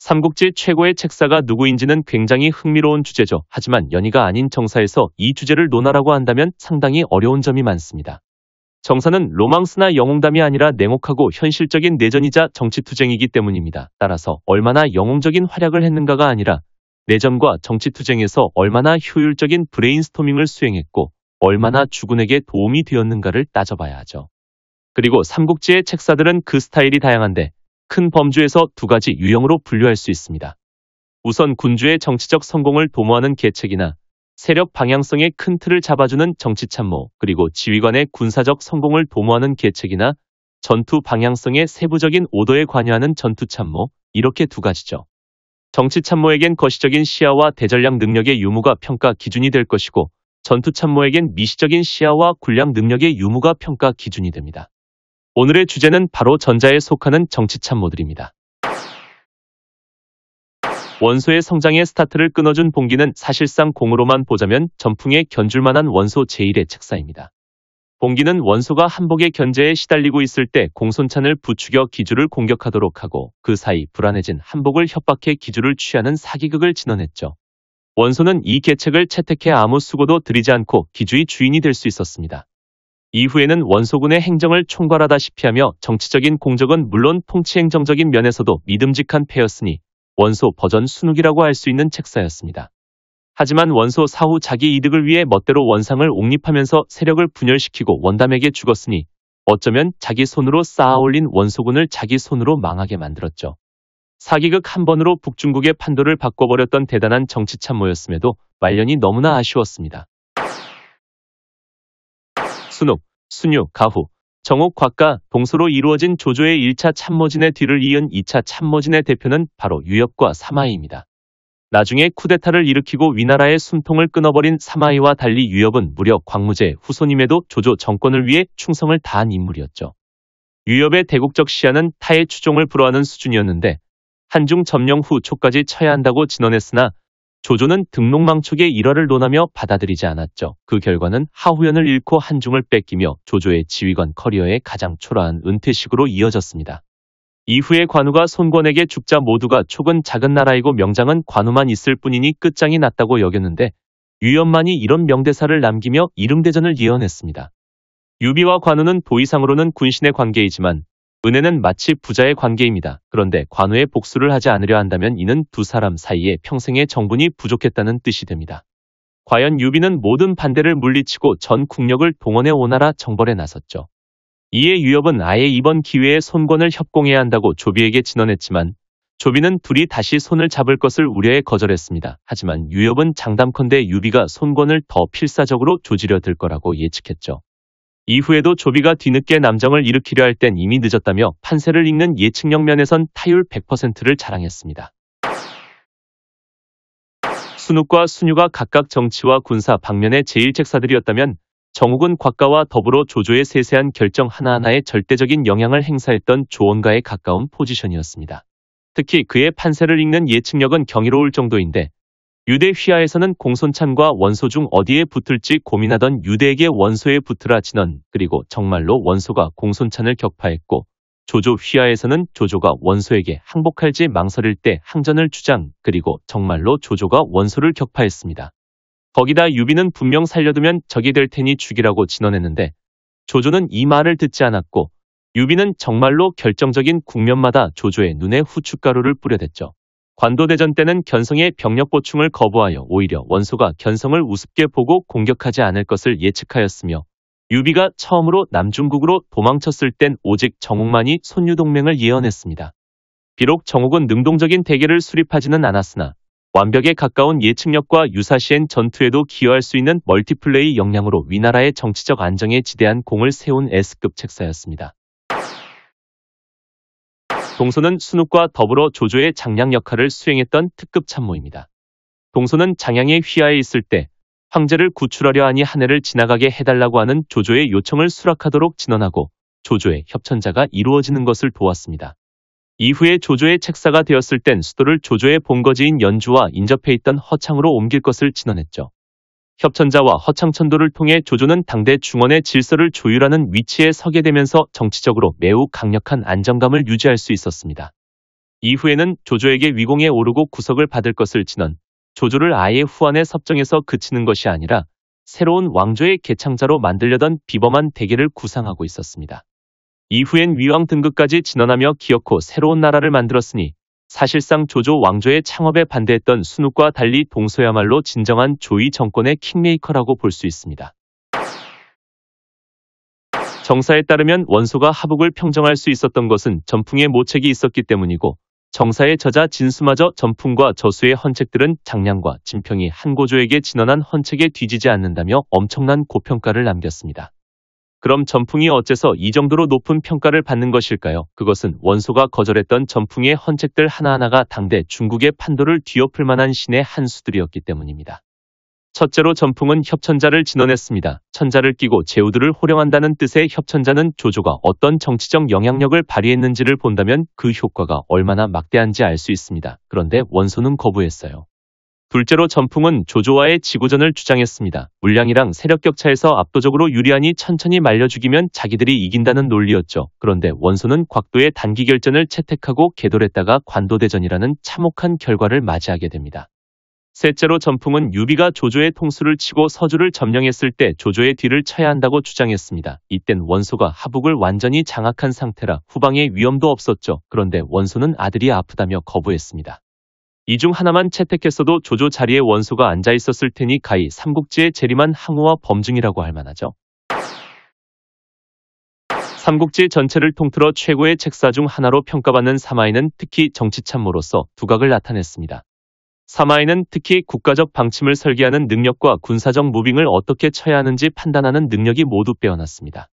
삼국지 최고의 책사가 누구인지는 굉장히 흥미로운 주제죠. 하지만 연희가 아닌 정사에서 이 주제를 논하라고 한다면 상당히 어려운 점이 많습니다. 정사는 로망스나 영웅담이 아니라 냉혹하고 현실적인 내전이자 정치투쟁이기 때문입니다. 따라서 얼마나 영웅적인 활약을 했는가가 아니라 내전과 정치투쟁에서 얼마나 효율적인 브레인스토밍을 수행했고 얼마나 주군에게 도움이 되었는가를 따져봐야 하죠. 그리고 삼국지의 책사들은 그 스타일이 다양한데 큰 범주에서 두 가지 유형으로 분류할 수 있습니다. 우선 군주의 정치적 성공을 도모하는 계책이나 세력 방향성의 큰 틀을 잡아주는 정치참모, 그리고 지휘관의 군사적 성공을 도모하는 계책이나 전투 방향성의 세부적인 오더에 관여하는 전투참모, 이렇게 두 가지죠. 정치참모에겐 거시적인 시야와 대전략 능력의 유무가 평가 기준이 될 것이고 전투참모에겐 미시적인 시야와 군략 능력의 유무가 평가 기준이 됩니다. 오늘의 주제는 바로 전자에 속하는 정치참모들입니다. 원소의 성장의 스타트를 끊어준 봉기는 사실상 공으로만 보자면 전풍에 견줄만한 원소 제1의 책사입니다. 봉기는 원소가 한복의 견제에 시달리고 있을 때 공손찬을 부추겨 기주를 공격하도록 하고 그 사이 불안해진 한복을 협박해 기주를 취하는 사기극을 진언했죠. 원소는 이 계책을 채택해 아무 수고도 들이지 않고 기주의 주인이 될 수 있었습니다. 이후에는 원소군의 행정을 총괄하다시피 하며 정치적인 공적은 물론 통치행정적인 면에서도 믿음직한 패였으니 원소 버전 순욱이라고 할 수 있는 책사였습니다. 하지만 원소 사후 자기 이득을 위해 멋대로 원상을 옹립하면서 세력을 분열시키고 원담에게 죽었으니 어쩌면 자기 손으로 쌓아올린 원소군을 자기 손으로 망하게 만들었죠. 사기극 한 번으로 북중국의 판도를 바꿔버렸던 대단한 정치참모였음에도 말년이 너무나 아쉬웠습니다. 순욱, 순유, 가후, 정옥, 곽가, 동서로 이루어진 조조의 1차 참모진의 뒤를 이은 2차 참모진의 대표는 바로 유엽과 사마이입니다. 나중에 쿠데타를 일으키고 위나라의 숨통을 끊어버린 사마이와 달리 유엽은 무려 광무제 후손임에도 조조 정권을 위해 충성을 다한 인물이었죠. 유엽의 대국적 시야는 타의 추종을 불허하는 수준이었는데 한중 점령 후 초까지 쳐야 한다고 진언했으나 조조는 등록망촉의 일화를 논하며 받아들이지 않았죠. 그 결과는 하후연을 잃고 한중을 뺏기며 조조의 지휘관 커리어의 가장 초라한 은퇴식으로 이어졌습니다. 이후에 관우가 손권에게 죽자 모두가 촉은 작은 나라이고 명장은 관우만 있을 뿐이니 끝장이 났다고 여겼는데 유엽만이 이런 명대사를 남기며 이릉대전을 예언했습니다. 유비와 관우는 도의상으로는 군신의 관계이지만 은혜는 마치 부자의 관계입니다. 그런데 관우의 복수를 하지 않으려 한다면 이는 두 사람 사이에 평생의 정분이 부족했다는 뜻이 됩니다. 과연 유비는 모든 반대를 물리치고 전 국력을 동원해 오나라 정벌에 나섰죠. 이에 유엽은 아예 이번 기회에 손권을 협공해야 한다고 조비에게 진언했지만 조비는 둘이 다시 손을 잡을 것을 우려해 거절했습니다. 하지만 유엽은 장담컨대 유비가 손권을 더 필사적으로 조지려 들 거라고 예측했죠. 이후에도 조비가 뒤늦게 남정을 일으키려 할 땐 이미 늦었다며 판세를 읽는 예측력 면에선 타율 100%를 자랑했습니다. 순욱과 순유가 각각 정치와 군사 방면의 제1책사들이었다면 정욱은 곽가와 더불어 조조의 세세한 결정 하나하나에 절대적인 영향을 행사했던 조언가에 가까운 포지션이었습니다. 특히 그의 판세를 읽는 예측력은 경이로울 정도인데 유대 휘하에서는 공손찬과 원소 중 어디에 붙을지 고민하던 유대에게 원소에 붙으라 진언, 그리고 정말로 원소가 공손찬을 격파했고 조조 휘하에서는 조조가 원소에게 항복할지 망설일 때 항전을 주장, 그리고 정말로 조조가 원소를 격파했습니다. 거기다 유비는 분명 살려두면 적이 될 테니 죽이라고 진언했는데 조조는 이 말을 듣지 않았고 유비는 정말로 결정적인 국면마다 조조의 눈에 후춧가루를 뿌려댔죠. 관도대전 때는 견성의 병력 보충을 거부하여 오히려 원소가 견성을 우습게 보고 공격하지 않을 것을 예측하였으며 유비가 처음으로 남중국으로 도망쳤을 땐 오직 정욱만이 손유동맹을 예언했습니다. 비록 정욱은 능동적인 대계를 수립하지는 않았으나 완벽에 가까운 예측력과 유사시엔 전투에도 기여할 수 있는 멀티플레이 역량으로 위나라의 정치적 안정에 지대한 공을 세운 S급 책사였습니다. 동소는 순욱과 더불어 조조의 장량 역할을 수행했던 특급 참모입니다. 동소는 장양의 휘하에 있을 때 황제를 구출하려 하니 한 해를 지나가게 해달라고 하는 조조의 요청을 수락하도록 진언하고 조조의 협천자가 이루어지는 것을 도왔습니다. 이후에 조조의 책사가 되었을 땐 수도를 조조의 본거지인 연주와 인접해 있던 허창으로 옮길 것을 진언했죠. 협천자와 허창천도를 통해 조조는 당대 중원의 질서를 조율하는 위치에 서게 되면서 정치적으로 매우 강력한 안정감을 유지할 수 있었습니다. 이후에는 조조에게 위공에 오르고 구석을 받을 것을 지넌 조조를 아예 후한의 섭정에서 그치는 것이 아니라 새로운 왕조의 개창자로 만들려던 비범한 대계를 구상하고 있었습니다. 이후엔 위왕 등극까지 진언하며 기어코 새로운 나라를 만들었으니 사실상 조조 왕조의 창업에 반대했던 순욱과 달리 동서야말로 진정한 조이 정권의 킹메이커라고 볼 수 있습니다. 정사에 따르면 원소가 하북을 평정할 수 있었던 것은 전풍의 모책이 있었기 때문이고 정사의 저자 진수마저 전풍과 저수의 헌책들은 장량과 진평이 한고조에게 진언한 헌책에 뒤지지 않는다며 엄청난 고평가를 남겼습니다. 그럼 전풍이 어째서 이 정도로 높은 평가를 받는 것일까요? 그것은 원소가 거절했던 전풍의 헌책들 하나하나가 당대 중국의 판도를 뒤엎을 만한 신의 한 수들이었기 때문입니다. 첫째로 전풍은 협천자를 진언했습니다. 천자를 끼고 제후들을 호령한다는 뜻의 협천자는 조조가 어떤 정치적 영향력을 발휘했는지를 본다면 그 효과가 얼마나 막대한지 알 수 있습니다. 그런데 원소는 거부했어요. 둘째로 전풍은 조조와의 지구전을 주장했습니다. 물량이랑 세력 격차에서 압도적으로 유리하니 천천히 말려 죽이면 자기들이 이긴다는 논리였죠. 그런데 원소는 곽도의 단기 결전을 채택하고 개돌했다가 관도대전이라는 참혹한 결과를 맞이하게 됩니다. 셋째로 전풍은 유비가 조조의 통수를 치고 서주를 점령했을 때 조조의 뒤를 쳐야 한다고 주장했습니다. 이땐 원소가 하북을 완전히 장악한 상태라 후방에 위험도 없었죠. 그런데 원소는 아들이 아프다며 거부했습니다. 이 중 하나만 채택했어도 조조 자리에 원소가 앉아 있었을 테니 가히 삼국지의 재림한 항우와 범증이라고 할 만하죠. 삼국지 전체를 통틀어 최고의 책사 중 하나로 평가받는 사마이는 특히 정치참모로서 두각을 나타냈습니다. 사마이는 특히 국가적 방침을 설계하는 능력과 군사적 무빙을 어떻게 쳐야 하는지 판단하는 능력이 모두 빼어났습니다.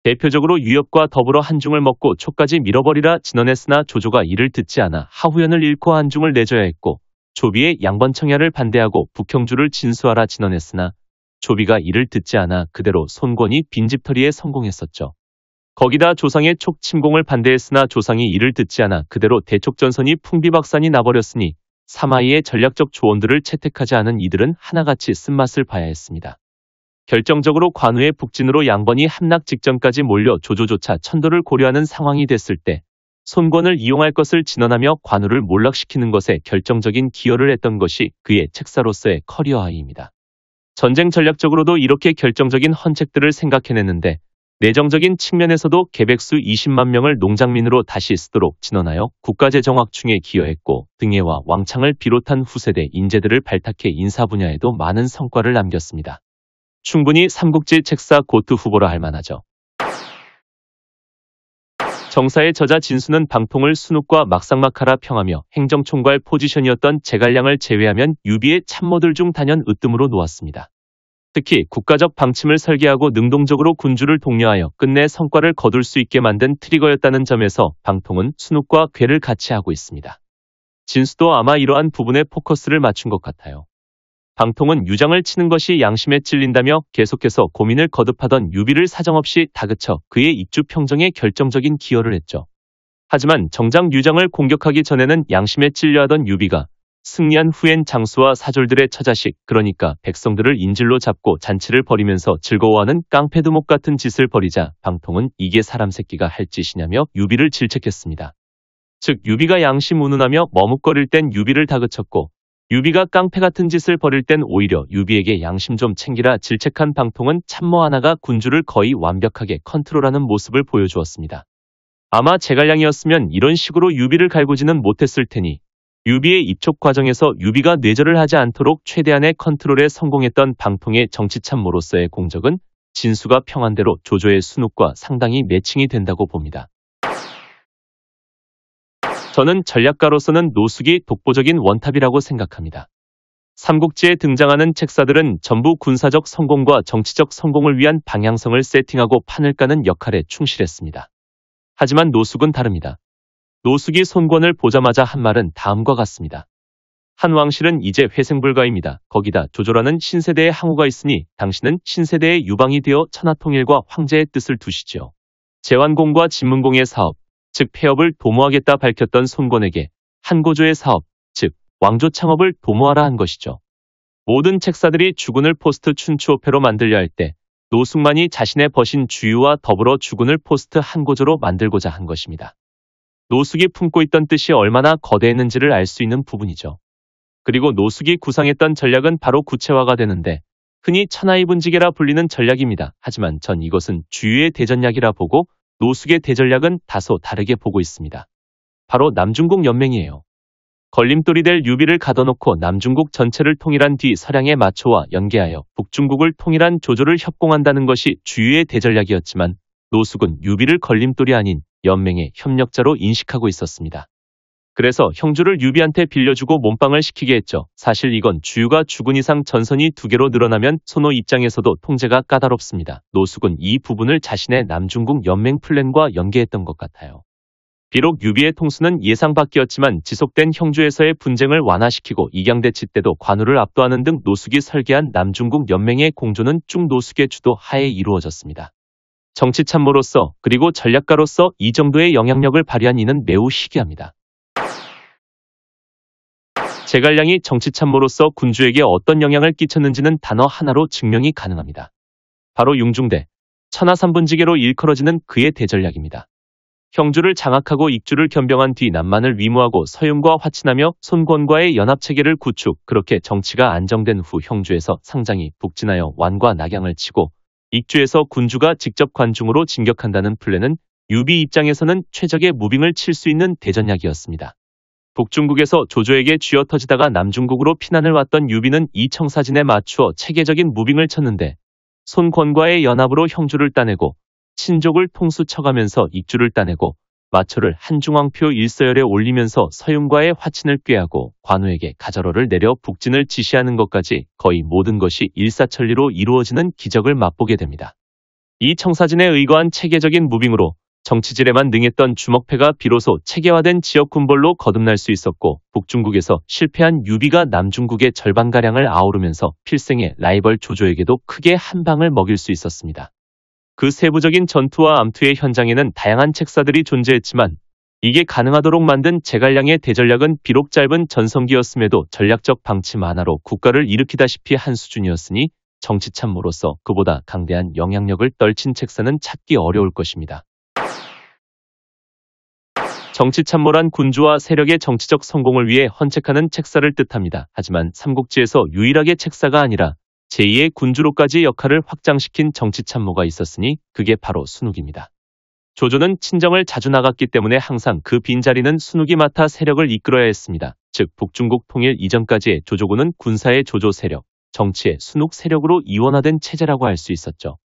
대표적으로 유협과 더불어 한중을 먹고 촉까지 밀어버리라 진언했으나 조조가 이를 듣지 않아 하후연을 잃고 한중을 내줘야 했고 조비의 양번청야를 반대하고 북형주를 진수하라 진언했으나 조비가 이를 듣지 않아 그대로 손권이 빈집털이에 성공했었죠. 거기다 조상의 촉 침공을 반대했으나 조상이 이를 듣지 않아 그대로 대촉전선이 풍비박산이 나버렸으니 사마이의 전략적 조언들을 채택하지 않은 이들은 하나같이 쓴맛을 봐야 했습니다. 결정적으로 관우의 북진으로 양번이 함락 직전까지 몰려 조조조차 천도를 고려하는 상황이 됐을 때 손권을 이용할 것을 진언하며 관우를 몰락시키는 것에 결정적인 기여를 했던 것이 그의 책사로서의 커리어 하이입니다. 전쟁 전략적으로도 이렇게 결정적인 헌책들을 생각해냈는데 내정적인 측면에서도 계백수 20만 명을 농장민으로 다시 쓰도록 진언하여 국가재정 확충에 기여했고 등예와 왕창을 비롯한 후세대 인재들을 발탁해 인사 분야에도 많은 성과를 남겼습니다. 충분히 삼국지 책사 고트 후보라 할 만하죠. 정사의 저자 진수는 방통을 순욱과 막상막하라 평하며 행정총괄 포지션이었던 제갈량을 제외하면 유비의 참모들 중 단연 으뜸으로 놓았습니다. 특히 국가적 방침을 설계하고 능동적으로 군주를 독려하여 끝내 성과를 거둘 수 있게 만든 트리거였다는 점에서 방통은 순욱과 궤를 같이 하고 있습니다. 진수도 아마 이러한 부분에 포커스를 맞춘 것 같아요. 방통은 유장을 치는 것이 양심에 찔린다며 계속해서 고민을 거듭하던 유비를 사정없이 다그쳐 그의 입주 평정에 결정적인 기여를 했죠. 하지만 정작 유장을 공격하기 전에는 양심에 찔려하던 유비가 승리한 후엔 장수와 사졸들의 처자식 그러니까 백성들을 인질로 잡고 잔치를 벌이면서 즐거워하는 깡패두목 같은 짓을 벌이자 방통은 이게 사람 새끼가 할 짓이냐며 유비를 질책했습니다. 즉 유비가 양심 운운하며 머뭇거릴 땐 유비를 다그쳤고 유비가 깡패 같은 짓을 벌일 땐 오히려 유비에게 양심 좀 챙기라 질책한 방통은 참모 하나가 군주를 거의 완벽하게 컨트롤하는 모습을 보여주었습니다. 아마 제갈량이었으면 이런 식으로 유비를 갈구지는 못했을 테니 유비의 입촉 과정에서 유비가 뇌절을 하지 않도록 최대한의 컨트롤에 성공했던 방통의 정치참모로서의 공적은 진수가 평한 대로 조조의 순욱과 상당히 매칭이 된다고 봅니다. 저는 전략가로서는 노숙이 독보적인 원탑이라고 생각합니다. 삼국지에 등장하는 책사들은 전부 군사적 성공과 정치적 성공을 위한 방향성을 세팅하고 판을 까는 역할에 충실했습니다. 하지만 노숙은 다릅니다. 노숙이 손권을 보자마자 한 말은 다음과 같습니다. 한 왕실은 이제 회생불가입니다. 거기다 조조라는 신세대의 항우가 있으니 당신은 신세대의 유방이 되어 천하통일과 황제의 뜻을 두시지요. 제환공과 진문공의 사업, 즉 폐업을 도모하겠다 밝혔던 손권에게 한고조의 사업, 즉 왕조 창업을 도모하라 한 것이죠. 모든 책사들이 주군을 포스트 춘추호패로 만들려 할 때 노숙만이 자신의 버신 주유와 더불어 주군을 포스트 한고조로 만들고자 한 것입니다. 노숙이 품고 있던 뜻이 얼마나 거대했는지를 알 수 있는 부분이죠. 그리고 노숙이 구상했던 전략은 바로 구체화가 되는데 흔히 천하이분지계라 불리는 전략입니다. 하지만 전 이것은 주유의 대전략이라 보고 노숙의 대전략은 다소 다르게 보고 있습니다. 바로 남중국 연맹이에요. 걸림돌이 될 유비를 가둬놓고 남중국 전체를 통일한 뒤 서량의 마초와 연계하여 북중국을 통일한 조조를 협공한다는 것이 주유의 대전략이었지만 노숙은 유비를 걸림돌이 아닌 연맹의 협력자로 인식하고 있었습니다. 그래서 형주를 유비한테 빌려주고 몸빵을 시키게 했죠. 사실 이건 주유가 죽은 이상 전선이 2개로 늘어나면 손호 입장에서도 통제가 까다롭습니다. 노숙은 이 부분을 자신의 남중국 연맹 플랜과 연계했던 것 같아요. 비록 유비의 통수는 예상 밖이었지만 지속된 형주에서의 분쟁을 완화시키고 익양대치 때도 관우를 압도하는 등 노숙이 설계한 남중국 연맹의 공조는 쭉 노숙의 주도 하에 이루어졌습니다. 정치참모로서 그리고 전략가로서 이 정도의 영향력을 발휘한 이는 매우 희귀합니다. 제갈량이 정치참모로서 군주에게 어떤 영향을 끼쳤는지는 단어 하나로 증명이 가능합니다. 바로 융중대, 천하삼분지계로 일컬어지는 그의 대전략입니다. 형주를 장악하고 익주를 겸병한 뒤 남만을 위무하고 서윤과 화친하며 손권과의 연합체계를 구축, 그렇게 정치가 안정된 후 형주에서 상장이 북진하여 완과 낙양을 치고 익주에서 군주가 직접 관중으로 진격한다는 플랜은 유비 입장에서는 최적의 무빙을 칠 수 있는 대전략이었습니다. 북중국에서 조조에게 쥐어터지다가 남중국으로 피난을 왔던 유비는 이 청사진에 맞추어 체계적인 무빙을 쳤는데 손권과의 연합으로 형주를 따내고 친족을 통수쳐가면서 익주를 따내고 마초를 한중왕표 일서열에 올리면서 서윤과의 화친을 꾀하고 관우에게 가저로를 내려 북진을 지시하는 것까지 거의 모든 것이 일사천리로 이루어지는 기적을 맛보게 됩니다. 이 청사진에 의거한 체계적인 무빙으로 정치질에만 능했던 주먹패가 비로소 체계화된 지역 군벌로 거듭날 수 있었고 북중국에서 실패한 유비가 남중국의 절반가량을 아우르면서 필생의 라이벌 조조에게도 크게 한 방을 먹일 수 있었습니다. 그 세부적인 전투와 암투의 현장에는 다양한 책사들이 존재했지만 이게 가능하도록 만든 제갈량의 대전략은 비록 짧은 전성기였음에도 전략적 방침 하나로 국가를 일으키다시피 한 수준이었으니 정치참모로서 그보다 강대한 영향력을 떨친 책사는 찾기 어려울 것입니다. 정치참모란 군주와 세력의 정치적 성공을 위해 헌책하는 책사를 뜻합니다. 하지만 삼국지에서 유일하게 책사가 아니라 제2의 군주로까지 역할을 확장시킨 정치참모가 있었으니 그게 바로 순욱입니다. 조조는 친정을 자주 나갔기 때문에 항상 그 빈자리는 순욱이 맡아 세력을 이끌어야 했습니다. 즉 북중국 통일 이전까지의 조조군은 군사의 조조 세력, 정치의 순욱 세력으로 이원화된 체제라고 할 수 있었죠.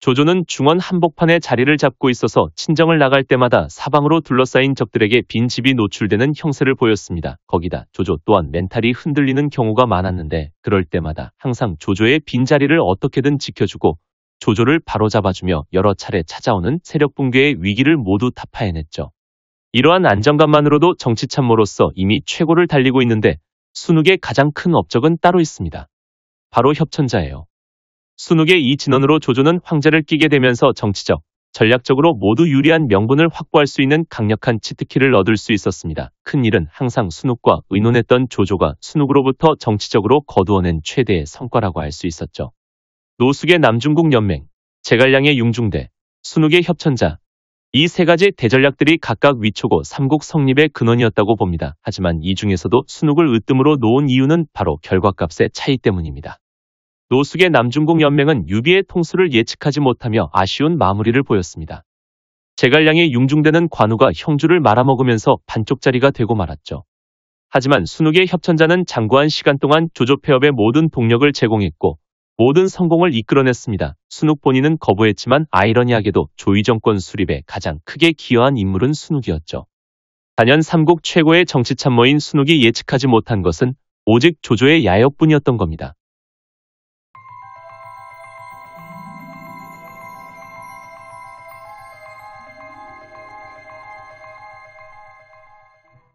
조조는 중원 한복판에 자리를 잡고 있어서 친정을 나갈 때마다 사방으로 둘러싸인 적들에게 빈 집이 노출되는 형세를 보였습니다. 거기다 조조 또한 멘탈이 흔들리는 경우가 많았는데 그럴 때마다 항상 조조의 빈자리를 어떻게든 지켜주고 조조를 바로잡아주며 여러 차례 찾아오는 세력 붕괴의 위기를 모두 타파해냈죠. 이러한 안정감만으로도 정치참모로서 이미 최고를 달리고 있는데 순욱의 가장 큰 업적은 따로 있습니다. 바로 협천자예요. 순욱의 이 진언으로 조조는 황제를 끼게 되면서 정치적, 전략적으로 모두 유리한 명분을 확보할 수 있는 강력한 치트키를 얻을 수 있었습니다. 큰일은 항상 순욱과 의논했던 조조가 순욱으로부터 정치적으로 거두어낸 최대의 성과라고 할 수 있었죠. 노숙의 남중국 연맹, 제갈량의 융중대, 순욱의 협천자, 이 세 가지 대전략들이 각각 위초고 삼국 성립의 근원이었다고 봅니다. 하지만 이 중에서도 순욱을 으뜸으로 놓은 이유는 바로 결과값의 차이 때문입니다. 노숙의 남중국 연맹은 유비의 통수를 예측하지 못하며 아쉬운 마무리를 보였습니다. 제갈량의 융중대는 관우가 형주를 말아먹으면서 반쪽짜리가 되고 말았죠. 하지만 순욱의 협천자는 장구한 시간 동안 조조 폐업의 모든 동력을 제공했고 모든 성공을 이끌어냈습니다. 순욱 본인은 거부했지만 아이러니하게도 조이 정권 수립에 가장 크게 기여한 인물은 순욱이었죠. 단연 삼국 최고의 정치참모인 순욱이 예측하지 못한 것은 오직 조조의 야욕뿐이었던 겁니다.